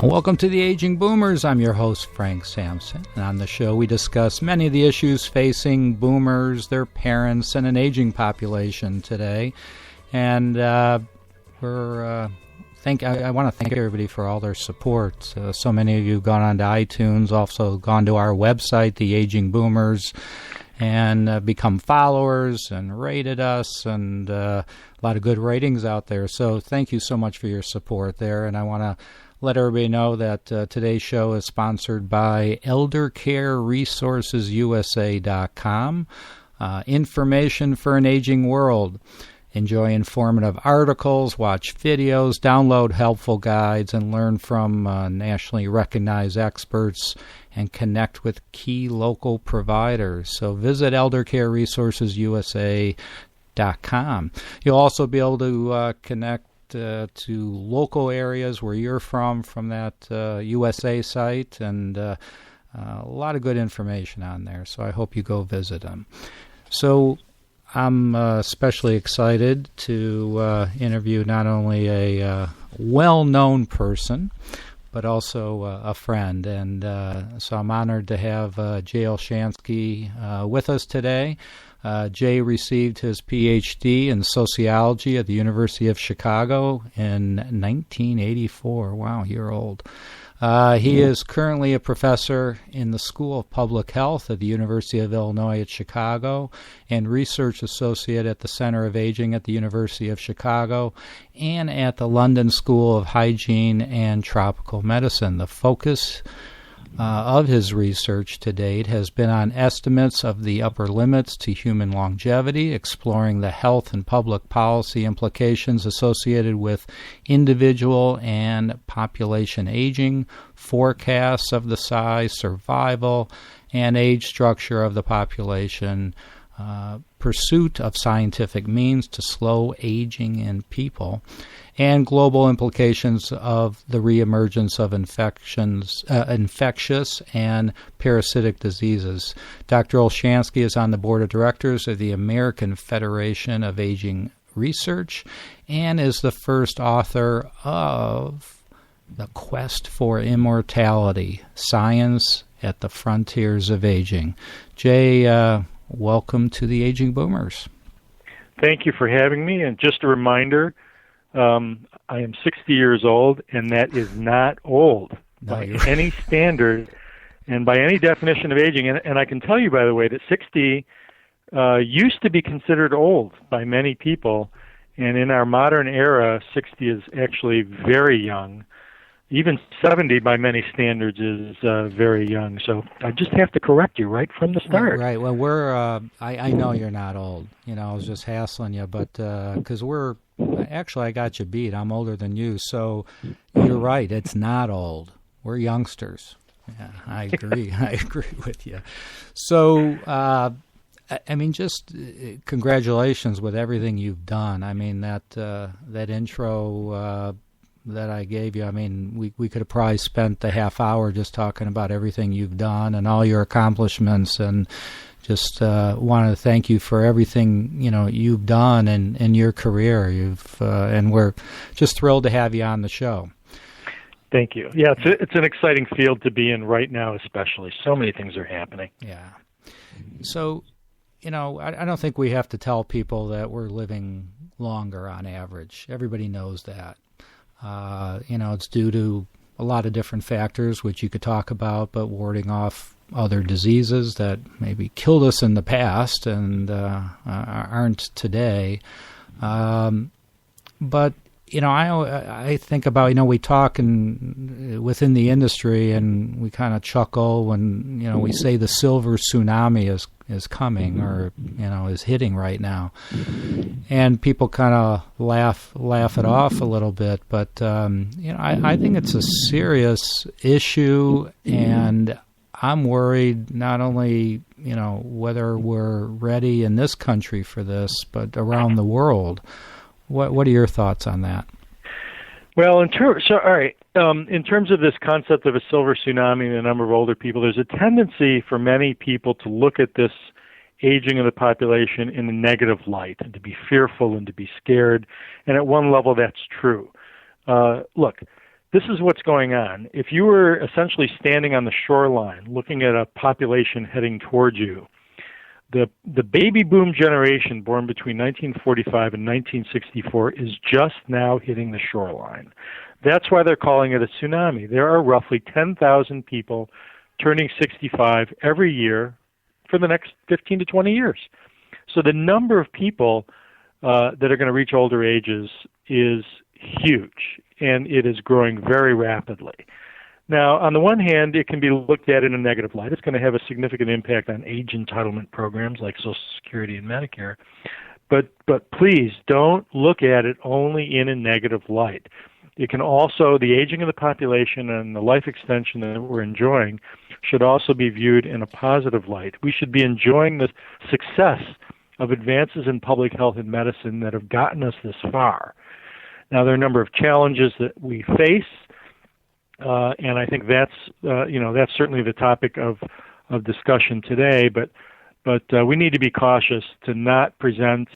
Welcome to the Aging Boomers. I'm your host, Frank Sampson. And on the show, we discuss many of the issues facing boomers, their parents, and an aging population today. And I want to thank everybody for all their support. So many of you have gone on to iTunes, also gone to our website, The Aging Boomers, and become followers and rated us, and a lot of good ratings out there. So thank you so much for your support there. And I want to let everybody know that today's show is sponsored by eldercareresourcesusa.com. Information for an aging world. Enjoy informative articles, watch videos, download helpful guides, and learn from nationally recognized experts and connect with key local providers. So visit eldercareresourcesusa.com. You'll also be able to connect to local areas where you're from that USA site, and a lot of good information on there. So I hope you go visit them. So I'm especially excited to interview not only a well-known person, but also a friend. And so I'm honored to have Jay-Olshansky with us today. Jay received his Ph.D. in sociology at the University of Chicago in 1984. Wow, you're old. He is currently a professor in the School of Public Health at the University of Illinois at Chicago and research associate at the Center of Aging at the University of Chicago and at the London School of Hygiene and Tropical Medicine. The focus of his research to date has been on estimates of the upper limits to human longevity, exploring the health and public policy implications associated with individual and population aging, forecasts of the size, survival, and age structure of the population, pursuit of scientific means to slow aging in people, and global implications of the reemergence of infectious and parasitic diseases. Dr. Olshansky is on the board of directors of the American Federation of Aging Research and is the first author of The Quest for Immortality, Science at the Frontiers of Aging. Jay, welcome to the Aging Boomers. Thank you for having me. And just a reminder, I am 60 years old, and that is not old by any standard and by any definition of aging. And I can tell you, by the way, that 60 used to be considered old by many people, and in our modern era, 60 is actually very young. Even 70 by many standards is very young. So I just have to correct you right from the start. Right. Well, I know you're not old. I was just hassling you, but because actually I got you beat. I'm older than you. So you're right. It's not old. We're youngsters. Yeah, I agree. I agree with you. So, just congratulations with everything you've done. I mean, that intro that I gave you, we could have probably spent the half hour just talking about everything you've done and all your accomplishments, and just wanted to thank you for everything you've done in your career. And we're just thrilled to have you on the show. Thank you. Yeah, it's an exciting field to be in right now, especially. So many things are happening. Yeah. So, I don't think we have to tell people that we're living longer on average. Everybody knows that. It's due to a lot of different factors, which you could talk about, but warding off other diseases that maybe killed us in the past and aren't today. But, I think about, we talk within the industry, and we kind of chuckle when, we say the silver tsunami is coming or, is hitting right now. And people kind of laugh it off a little bit. But, I think it's a serious issue, and I'm worried not only, whether we're ready in this country for this, but around the world. What are your thoughts on that? Well, in terms of this concept of a silver tsunami and the number of older people, there's a tendency for many people to look at this aging of the population in a negative light and to be fearful and to be scared. And at one level, that's true. Look, this is what's going on. If you were essentially standing on the shoreline looking at a population heading towards you, the baby boom generation born between 1945 and 1964 is just now hitting the shoreline. That's why they're calling it a tsunami. There are roughly 10,000 people turning 65 every year for the next 15 to 20 years. So the number of people that are going to reach older ages is huge, and it is growing very rapidly. Now, on the one hand, it can be looked at in a negative light. It's going to have a significant impact on age entitlement programs like Social Security and Medicare. But please don't look at it only in a negative light. It can also, the aging of the population and the life extension that we're enjoying should also be viewed in a positive light. We should be enjoying the success of advances in public health and medicine that have gotten us this far. Now, there are a number of challenges that we face, and I think that's certainly the topic of discussion today. But we need to be cautious to not present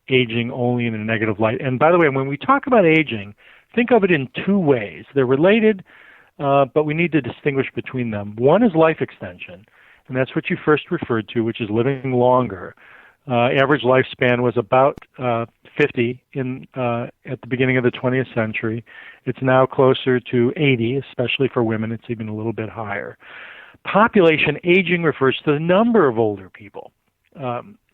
aging only in a negative light. And by the way, when we talk about aging, think of it in two ways. They're related, but we need to distinguish between them. One is life extension, and that's what you first referred to, which is living longer. Average lifespan was about 50 at the beginning of the 20th century. It's now closer to 80, especially for women. It's even a little bit higher. Population aging refers to the number of older people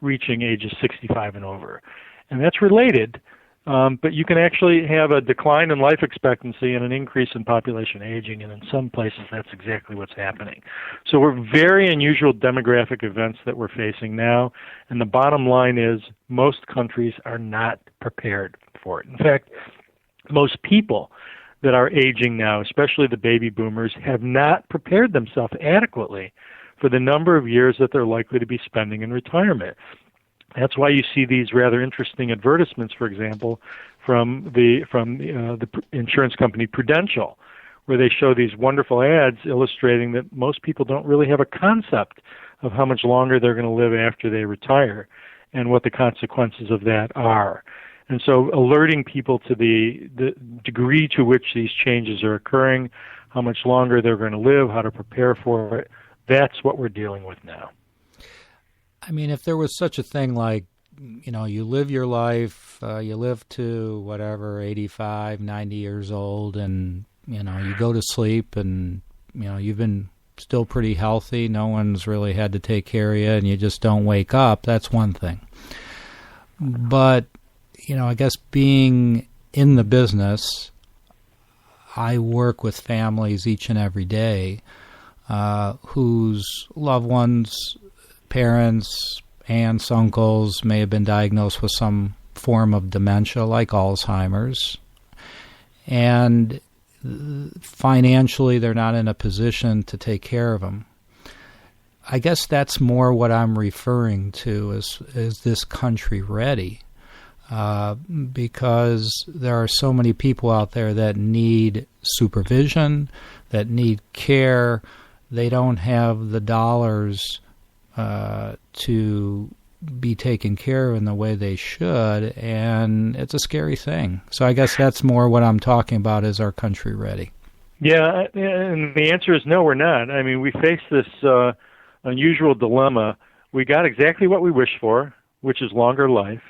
reaching ages 65 and over. And that's related, but you can actually have a decline in life expectancy and an increase in population aging, and in some places that's exactly what's happening. So we're very unusual demographic events that we're facing now, and the bottom line is most countries are not prepared for it. In fact, most people that are aging now, especially the baby boomers, have not prepared themselves adequately for the number of years that they're likely to be spending in retirement. That's why you see these rather interesting advertisements, for example, from the insurance company Prudential, where they show these wonderful ads illustrating that most people don't really have a concept of how much longer they're going to live after they retire and what the consequences of that are. And so alerting people to the degree to which these changes are occurring, how much longer they're going to live, how to prepare for it, that's what we're dealing with now. I mean, if there was such a thing like, you live your life, you live to whatever, 85, 90 years old, and, you go to sleep and, you've been still pretty healthy, no one's really had to take care of you, and you just don't wake up, that's one thing. But, I guess being in the business, I work with families each and every day whose loved ones, parents, aunts, uncles may have been diagnosed with some form of dementia like Alzheimer's. And financially, they're not in a position to take care of them. I guess that's more what I'm referring to is this country ready? Because there are so many people out there that need supervision, that need care. They don't have the dollars to be taken care of in the way they should, and it's a scary thing. So I guess that's more what I'm talking about, is our country ready? Yeah, and the answer is no, we're not. I mean, we face this unusual dilemma. We got exactly what we wished for, which is longer life.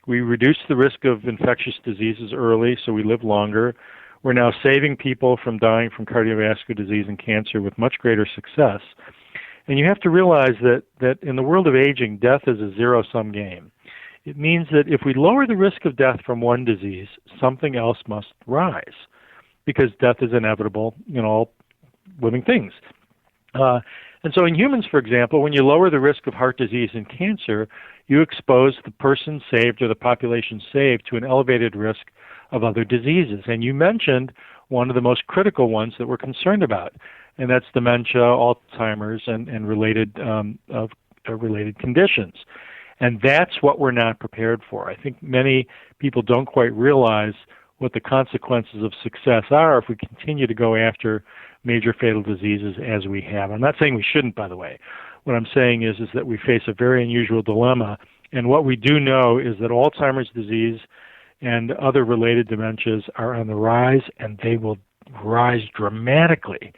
We reduced the risk of infectious diseases early, so we live longer. We're now saving people from dying from cardiovascular disease and cancer with much greater success. And you have to realize that in the world of aging, death is a zero-sum game. It means that if we lower the risk of death from one disease, something else must rise, because death is inevitable in all living things. And so in humans, for example, when you lower the risk of heart disease and cancer, you expose the person saved or the population saved to an elevated risk of other diseases. And you mentioned one of the most critical ones that we're concerned about, and that's dementia, Alzheimer's, and related conditions. And that's what we're not prepared for. I think many people don't quite realize what the consequences of success are if we continue to go after major fatal diseases as we have. I'm not saying we shouldn't, by the way. What I'm saying is that we face a very unusual dilemma, and what we do know is that Alzheimer's disease and other related dementias are on the rise, and they will rise dramatically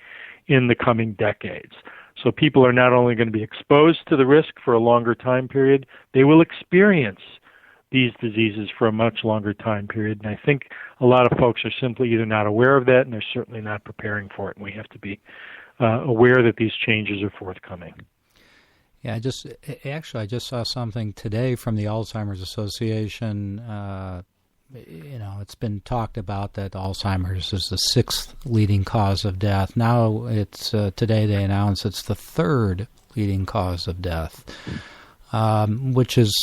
in the coming decades. So people are not only going to be exposed to the risk for a longer time period, they will experience these diseases for a much longer time period. And I think a lot of folks are simply either not aware of that, and they're certainly not preparing for it. And we have to be aware that these changes are forthcoming. Yeah, I just saw something today from the Alzheimer's Association. It's been talked about that Alzheimer's is the 6th leading cause of death. Now it's today they announced it's the 3rd leading cause of death, which is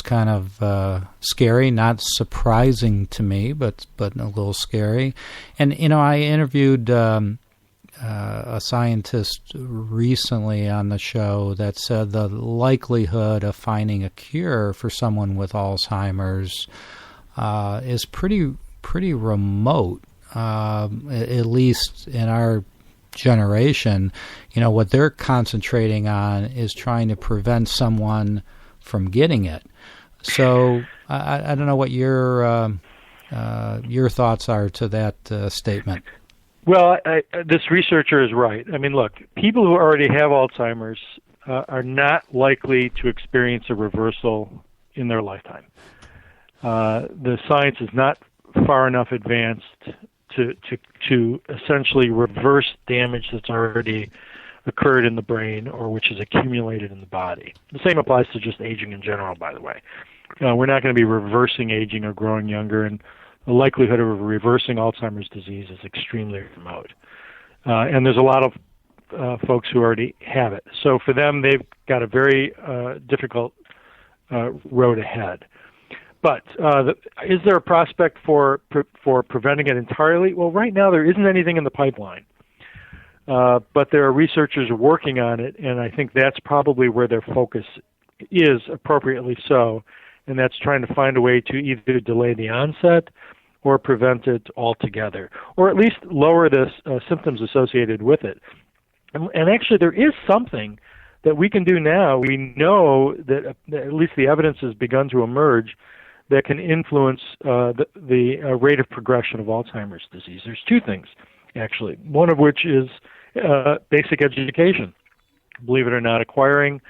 kind of scary, not surprising to me, but a little scary. And I interviewed a scientist recently on the show that said the likelihood of finding a cure for someone with Alzheimer's is pretty remote, at least in our generation. What they're concentrating on is trying to prevent someone from getting it. So I don't know what your thoughts are to that statement. Well, this researcher is right. I mean, look, people who already have Alzheimer's are not likely to experience a reversal in their lifetime. The science is not far enough advanced to essentially reverse damage that's already occurred in the brain or which is accumulated in the body. The same applies to just aging in general, by the way. We're not going to be reversing aging or growing younger, and the likelihood of reversing Alzheimer's disease is extremely remote. And there's a lot of folks who already have it. So for them, they've got a very difficult road ahead. But is there a prospect for preventing it entirely? Well, right now there isn't anything in the pipeline. But there are researchers working on it, and I think that's probably where their focus is, appropriately so, and that's trying to find a way to either delay the onset or prevent it altogether, or at least lower the symptoms associated with it. And actually, there is something that we can do now. We know that at least the evidence has begun to emerge that can influence the rate of progression of Alzheimer's disease. There's two things, actually, one of which is basic education. Believe it or not, acquiring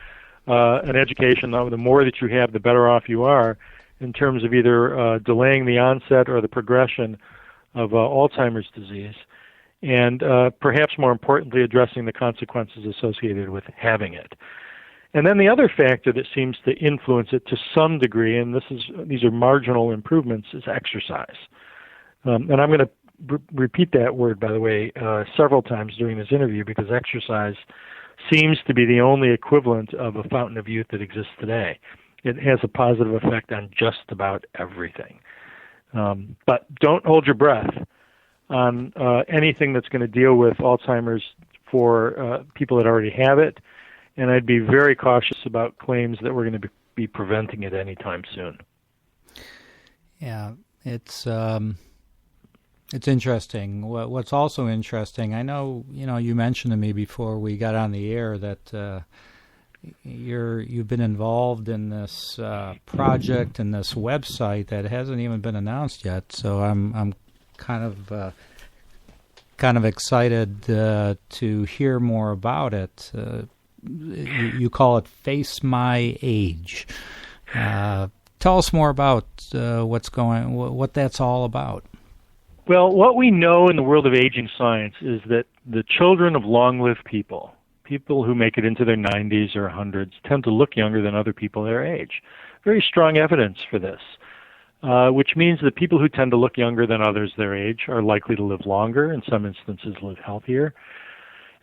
an education, the more that you have, the better off you are in terms of either delaying the onset or the progression of Alzheimer's disease, and perhaps more importantly, addressing the consequences associated with having it. And then the other factor that seems to influence it to some degree, and these are marginal improvements, is exercise. And I'm going to repeat that word, by the way, several times during this interview, because exercise seems to be the only equivalent of a fountain of youth that exists today. It has a positive effect on just about everything. But don't hold your breath on anything that's going to deal with Alzheimer's for people that already have it, and I'd be very cautious about claims that we're going to be preventing it anytime soon. Yeah, it's interesting. What's also interesting, I know, you mentioned to me before we got on the air that you've been involved in this project and this website that hasn't even been announced yet. So I'm kind of excited to hear more about it. You call it Face My Age. Tell us more about what that's all about. Well, what we know in the world of aging science is that the children of long-lived people who make it into their 90s or 100s, tend to look younger than other people their age. Very strong evidence for this, which means that people who tend to look younger than others their age are likely to live longer, in some instances live healthier.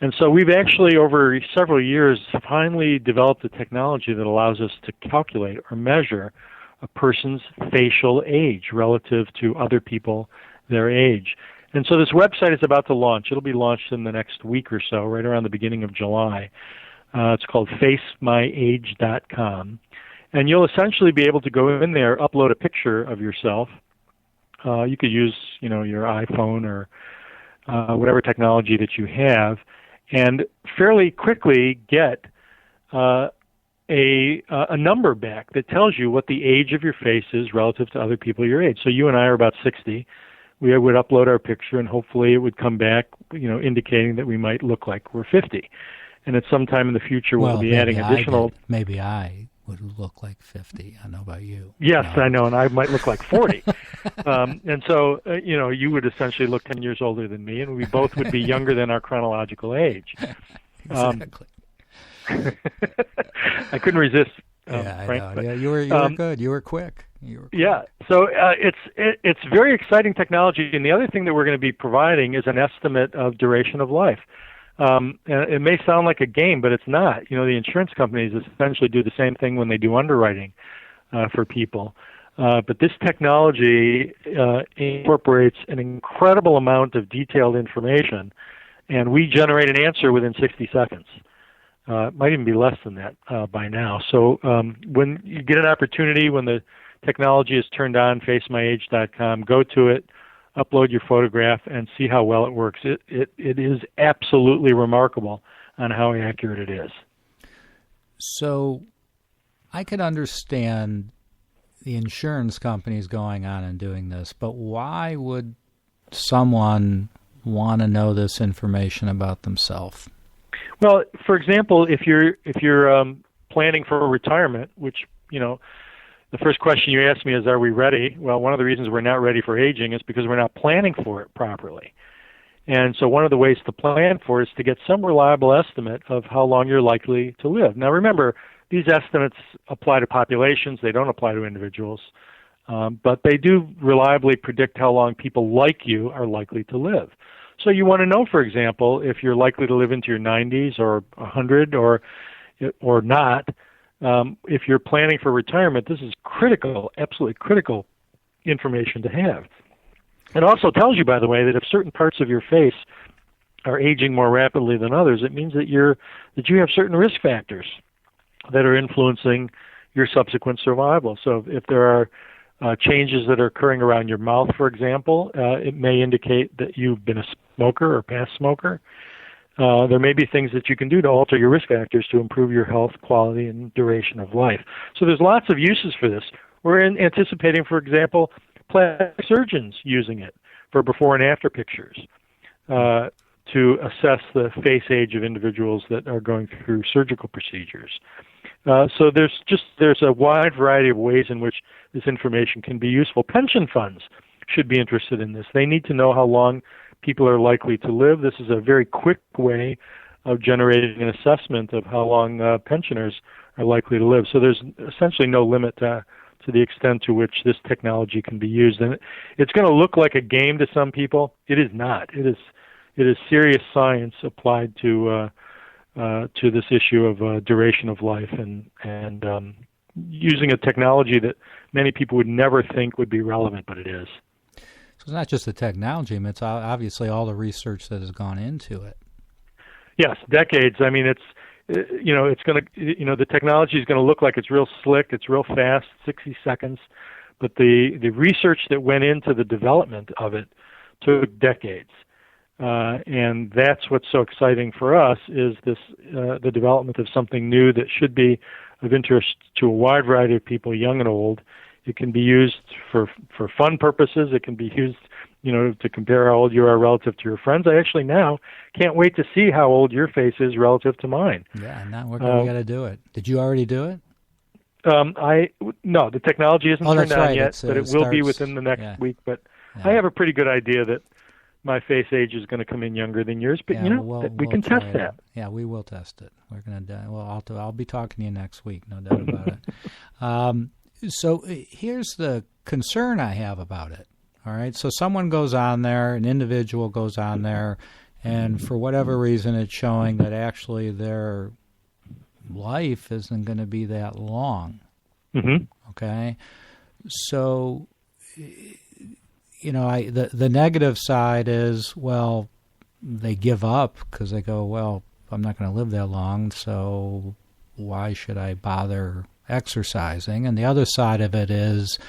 And so we've actually, over several years, finally developed a technology that allows us to calculate or measure a person's facial age relative to other people their age. And so this website is about to launch. It'll be launched in the next week or so, right around the beginning of July. It's called facemyage.com. And you'll essentially be able to go in there, upload a picture of yourself. You could use, your iPhone or whatever technology that you have, and fairly quickly get a number back that tells you what the age of your face is relative to other people your age. So you and I are about 60. we would upload our picture, and hopefully it would come back, indicating that we might look like we're 50. And at some time in the future, we'll be adding additional. Maybe I would look like 50. I don't know about you. Yes, no. I know, and I might look like 40. And so, you would essentially look 10 years older than me, and we both would be younger than our chronological age. Exactly. I couldn't resist. I Frank, know. But, yeah, you were good. You were quick. Yeah. So it's very exciting technology, and the other thing that we're going to be providing is an estimate of duration of life. And it may sound like a game, but it's not. The insurance companies essentially do the same thing when they do underwriting for people. But this technology incorporates an incredible amount of detailed information, and we generate an answer within 60 seconds. It might even be less than that by now. So when you get an opportunity, when the technology is turned on, facemyage.com, go to it, upload your photograph, and see how well it works. It is absolutely remarkable on how accurate it is. So I could understand the insurance companies going on and doing this, but why would someone want to know this information about themselves? Well, for example, if you're planning for a retirement, which the first question you asked me is, are we ready? Well, one of the reasons we're not ready for aging is because we're not planning for it properly. And so one of the ways to plan for it is to get some reliable estimate of how long you're likely to live. Now, remember, these estimates apply to populations. They don't apply to individuals. But they do reliably predict how long people like you are likely to live. So you want to know, for example, if you're likely to live into your 90s or 100 or not. If you're planning for retirement, this is critical, absolutely critical information to have. It also tells you, by the way, that if certain parts of your face are aging more rapidly than others, it means that you have certain risk factors that are influencing your subsequent survival. So if there are changes that are occurring around your mouth, for example, it may indicate that you've been a smoker or past smoker. There may be things that you can do to alter your risk factors to improve your health, quality, and duration of life. So there's lots of uses for this. We're anticipating, for example, plastic surgeons using it for before and after pictures to assess the face age of individuals that are going through surgical procedures. So there's a wide variety of ways in which this information can be useful. Pension funds should be interested in this. They need to know how long people are likely to live. This is a very quick way of generating an assessment of how long pensioners are likely to live. So there's essentially no limit to the extent to which this technology can be used. And it's going to look like a game to some people. It is not. It is serious science applied to this issue of duration of life and using a technology that many people would never think would be relevant, but it is. So it's not just the technology, it's obviously all the research that has gone into it. Yes, decades. I mean, it's going to, the technology is going to look like it's real slick, it's real fast, 60 seconds, but the research that went into the development of it took decades. And that's what's so exciting for us is the development of something new that should be of interest to a wide variety of people, young and old. It can be used for fun purposes. It can be used, to compare how old you are relative to your friends. I actually now can't wait to see how old your face is relative to mine. Yeah, now we got to do it. Did you already do it? No, the technology isn't turned on yet, but it will be within the next week. But I have a pretty good idea that my face age is going to come in younger than yours, but we can test that. Yeah, we will test it. We're going to. Well, I'll be talking to you next week, no doubt about it. So here's the concern I have about it. All right, so someone goes on there, an individual goes on there, and for whatever reason, it's showing that actually their life isn't going to be that long. Mm-hmm. Okay, so. The negative side is, well, they give up because they go, well, I'm not going to live that long, so why should I bother exercising? And the other side of it is,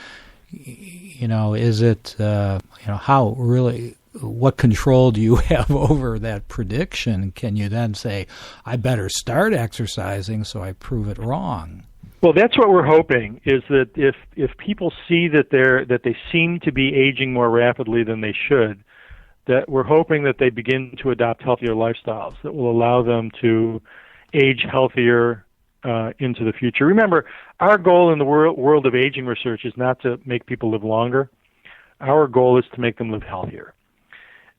is it, how really, what control do you have over that prediction? Can you then say, I better start exercising so I prove it wrong? Well, that's what we're hoping, is that if people see that they seem to be aging more rapidly than they should, that we're hoping that they begin to adopt healthier lifestyles that will allow them to age healthier into the future. Remember, our goal in the world of aging research is not to make people live longer. Our goal is to make them live healthier.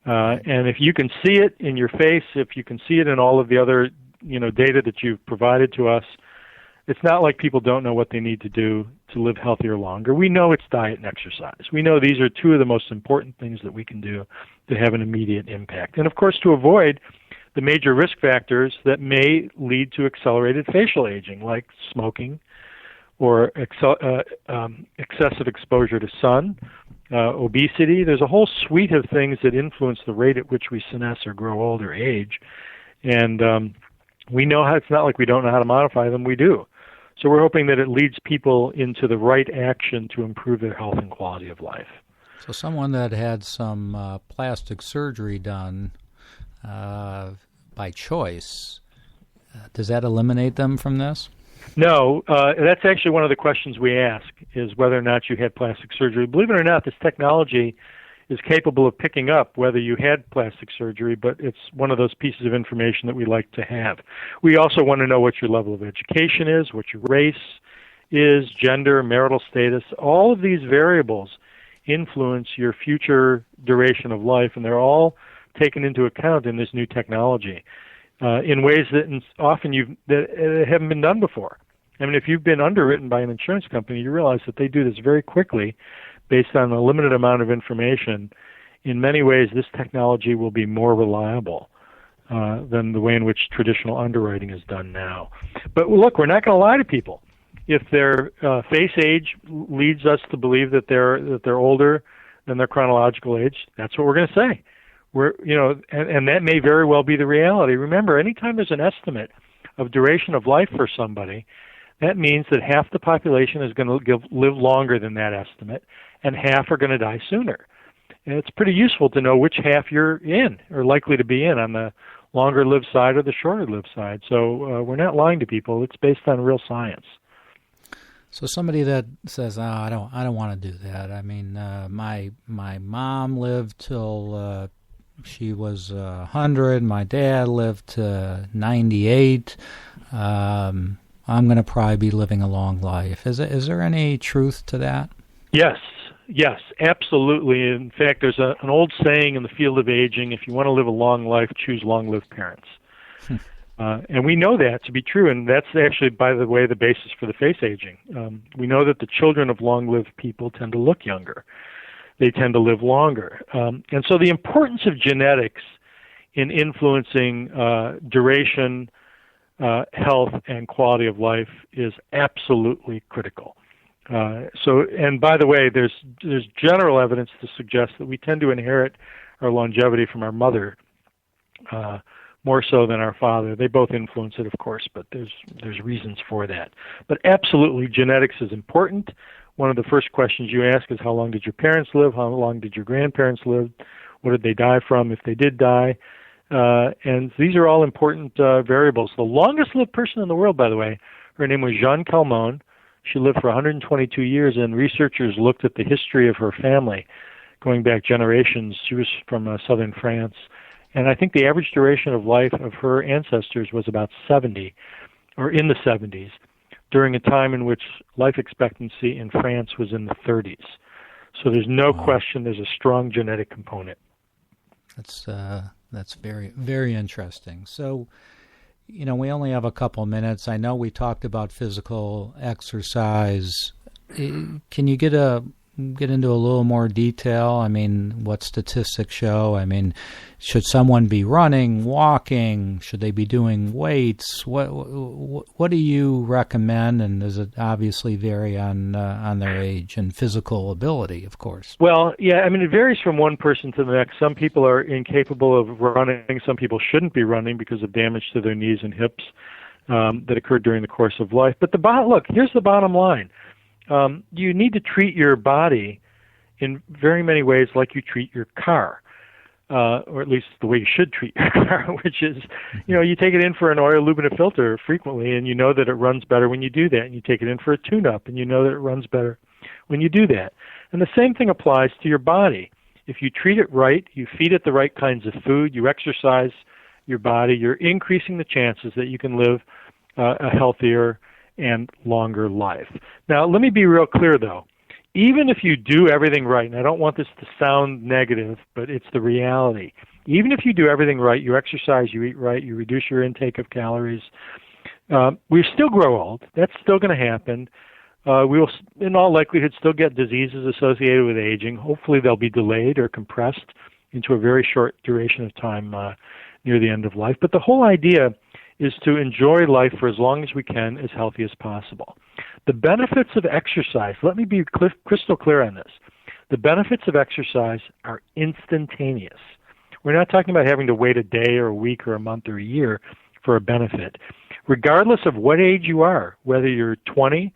And if you can see it in your face, if you can see it in all of the other data that you've provided to us, it's not like people don't know what they need to do to live healthier longer. We know it's diet and exercise. We know these are two of the most important things that we can do to have an immediate impact. And, of course, to avoid the major risk factors that may lead to accelerated facial aging, like smoking or excessive exposure to sun, obesity. There's a whole suite of things that influence the rate at which we senesce or grow old or age. And we know how, it's not like we don't know how to modify them. We do. So we're hoping that it leads people into the right action to improve their health and quality of life. So someone that had some plastic surgery done by choice, does that eliminate them from this? No, that's actually one of the questions we ask, is whether or not you had plastic surgery. Believe it or not, this technology is capable of picking up whether you had plastic surgery, but it's one of those pieces of information that we like to have. We also want to know what your level of education is, what your race is, gender, marital status. All of these variables influence your future duration of life, and they're all taken into account in this new technology in ways that often that haven't been done before. I mean, if you've been underwritten by an insurance company, you realize that they do this very quickly based on a limited amount of information. In many ways, this technology will be more reliable than the way in which traditional underwriting is done now. But look, we're not going to lie to people. If their face age leads us to believe that they're older than their chronological age, that's what we're going to say. And that may very well be the reality. Remember, anytime there's an estimate of duration of life for somebody, that means that half the population is going to live longer than that estimate, and half are going to die sooner. And it's pretty useful to know which half you're in, or likely to be in, on the longer lived side or the shorter lived side. So we're not lying to people. It's based on real science. So somebody that says, "Oh, I don't want to do that." I mean, my mom lived till she was 100. My dad lived to 98. I'm going to probably be living a long life. Is there any truth to that? Yes, absolutely. In fact, there's an old saying in the field of aging: if you want to live a long life, choose long-lived parents. And we know that to be true, and that's actually, by the way, the basis for the face aging. We know that the children of long-lived people tend to look younger. They tend to live longer. And so the importance of genetics in influencing duration, health, and quality of life is absolutely critical. And by the way, there's general evidence to suggest that we tend to inherit our longevity from our mother more so than our father. They both influence it, of course, but there's reasons for that. But absolutely, genetics is important. One of the first questions you ask is, how long did your parents live? How long did your grandparents live? What did they die from, if they did die? And these are all important variables. The longest-lived person in the world, by the way, her name was Jeanne Calment. She lived for 122 years, and researchers looked at the history of her family going back generations. She was from southern France. And I think the average duration of life of her ancestors was about 70, or in the 70s, during a time in which life expectancy in France was in the 30s. So there's no question there's a strong genetic component. That's very, very interesting. So, we only have a couple minutes. I know we talked about physical exercise. Can you get into a little more detail? I mean, what statistics show? I mean, should someone be running, walking? Should they be doing weights? What do you recommend? And does it obviously vary on their age and physical ability, of course? Well, yeah, I mean, it varies from one person to the next. Some people are incapable of running. Some people shouldn't be running because of damage to their knees and hips that occurred during the course of life. But look, here's the bottom line. You need to treat your body in very many ways like you treat your car. or at least the way you should treat your car, which is, you take it in for an oil, lube, and a filter frequently, and you know that it runs better when you do that. And you take it in for a tune-up, and you know that it runs better when you do that. And the same thing applies to your body. If you treat it right, you feed it the right kinds of food, you exercise your body, you're increasing the chances that you can live a healthier and longer life. Now, let me be real clear, though. Even if you do everything right, and I don't want this to sound negative, but it's the reality. Even if you do everything right, you exercise, you eat right, you reduce your intake of calories, we still grow old. That's still going to happen. We will, in all likelihood, still get diseases associated with aging. Hopefully they'll be delayed or compressed into a very short duration of time near the end of life. But the whole idea is to enjoy life for as long as we can, as healthy as possible. The benefits of exercise, let me be crystal clear on this. The benefits of exercise are instantaneous. We're not talking about having to wait a day or a week or a month or a year for a benefit. Regardless of what age you are, whether you're 20,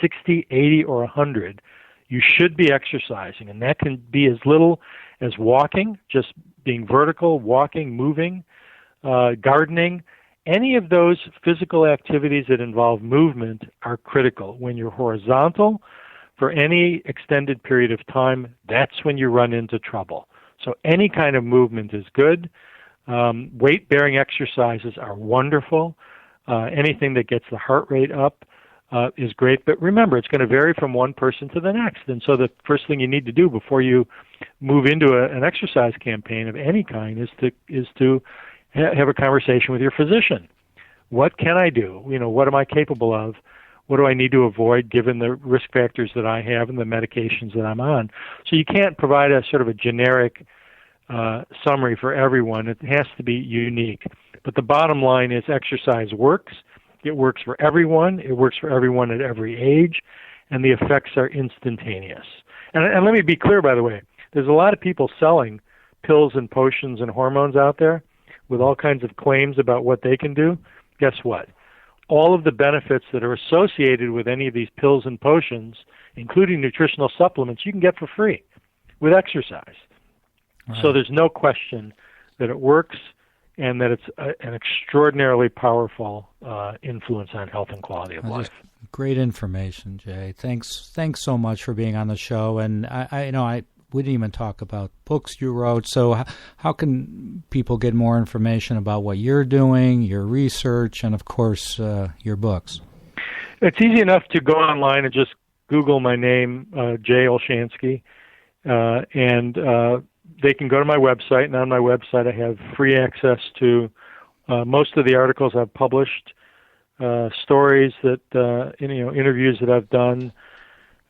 60, 80, or 100, you should be exercising. And that can be as little as walking, just being vertical, walking, moving, gardening. Any of those physical activities that involve movement are critical. When you're horizontal for any extended period of time, that's when you run into trouble. So any kind of movement is good. Weight-bearing exercises are wonderful. Anything that gets the heart rate up is great. But remember, it's going to vary from one person to the next. And so the first thing you need to do before you move into an exercise campaign of any kind is to have a conversation with your physician. What can I do? What am I capable of? What do I need to avoid given the risk factors that I have and the medications that I'm on? So you can't provide a sort of a generic summary for everyone. It has to be unique. But the bottom line is exercise works. It works for everyone. It works for everyone at every age, and the effects are instantaneous. And let me be clear, by the way, there's a lot of people selling pills and potions and hormones out there with all kinds of claims about what they can do. Guess what? All of the benefits that are associated with any of these pills and potions, including nutritional supplements, you can get for free with exercise. Right. So there's no question that it works and that it's an extraordinarily powerful influence on health and quality of life. Great information, Jay. Thanks so much for being on the show. And we didn't even talk about books you wrote. So how can people get more information about what you're doing, your research, and, of course, your books? It's easy enough to go online and just Google my name, Jay-Olshansky, and they can go to my website. And on my website, I have free access to most of the articles I've published, stories that, interviews that I've done,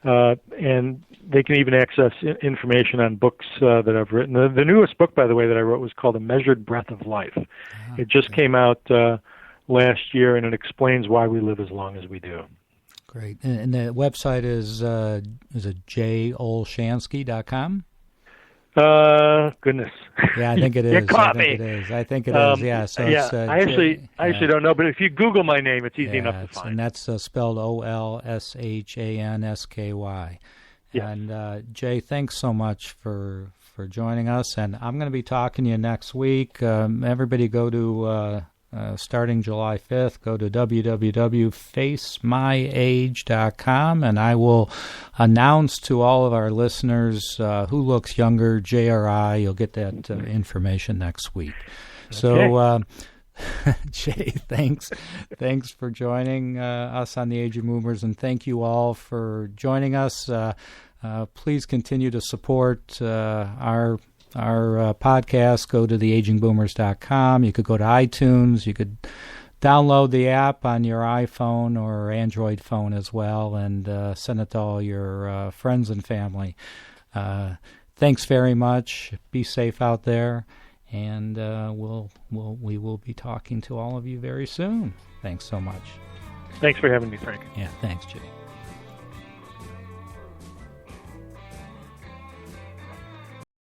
and they can even access information on books that I've written. The newest book, by the way, that I wrote was called A Measured Breath of Life. It just came out last year, and it explains why we live as long as we do. Great. And the website is it jay-olshansky.com? Goodness. Yeah, I think it is. You caught me. I think it is. Yeah. So yeah. It's, I actually don't know, but if you Google my name, it's easy enough to find. And that's spelled Olshansky. Yes. And Jay, thanks so much for joining us. And I'm going to be talking to you next week. Everybody go to starting July 5th, go to www.facemyage.com, and I will announce to all of our listeners who looks younger, Jay or I. You'll get that information next week. Okay. So, Jay, thanks for joining us on the Aging Boomers, and thank you all for joining us. Please continue to support our podcast. Go to theagingboomers.com. You could go to iTunes. You could download the app on your iPhone or Android phone as well, and send it to all your friends and family. Thanks very much. Be safe out there, and we will be talking to all of you very soon. Thanks so much. Thanks for having me, Frank. Yeah, thanks, Jay.